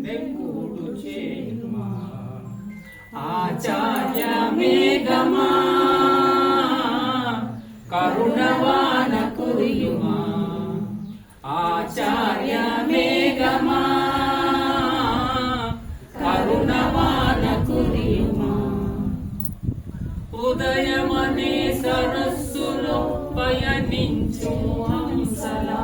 గుండెకూడు చేయుమా ఆచార్య మేఘమా కరుణవాన కురియుమా ఆచార్య మేఘమా కరుణవాన కురియుమా ఉదయమనే సరస్సులో పయనించు హంసలా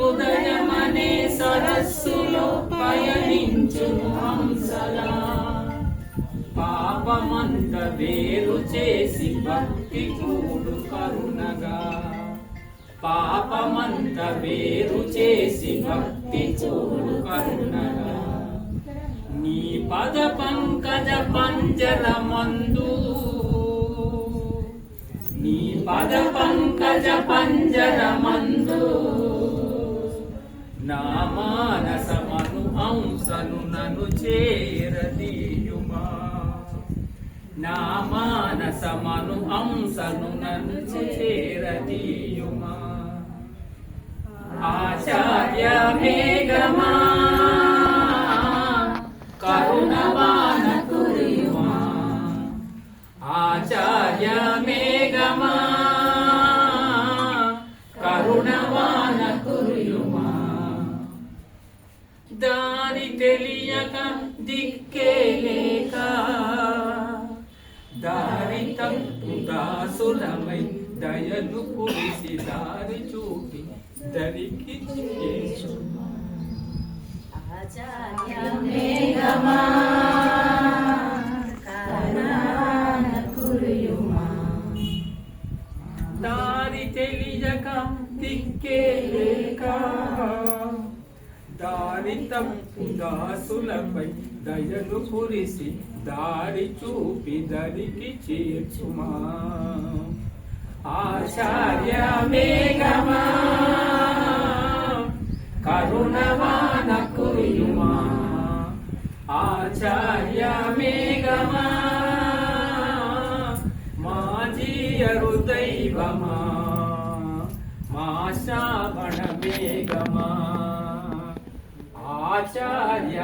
ఉదయమనే సరస్సులో పయనించు హంసలా పాపమంత వేరు చేసి భక్తి కూడు కరుణగా పాపమంత వేరు చేసి భక్తి కూడు కరుణగా నీ పద పంకజ పంజరమందు నీ పద పంకజ పంజరమందు నా మానసమను హంసను నన్ను చేరదీయుమా నా మానసమను హంసను నన్ను చేరదీయుమా ఆచార్య మేఘమా కరుణవాన కురియుమా ఆచార్య మేఘమా కరుణవాన కురియుమా దారి తెలియక దిక్కే లేక దారి తప్పు దాసులమై దయను కురిసి దారి చూపి దరికి చేసుమా ఆచార్య మేఘమా కరుణవాన కురియుమా దారి తెలియక దిక్కే లేక దారి తప్పు దాసులపై దయను కురిసి దారి చూపి దరికి చేర్చుమా ఆచార్య మేఘమా కరుణవాన కురియుమా ఆచార్య మేఘమా మా జీయరు దైవమా మా శ్రావణ మేఘమా ఆచార్య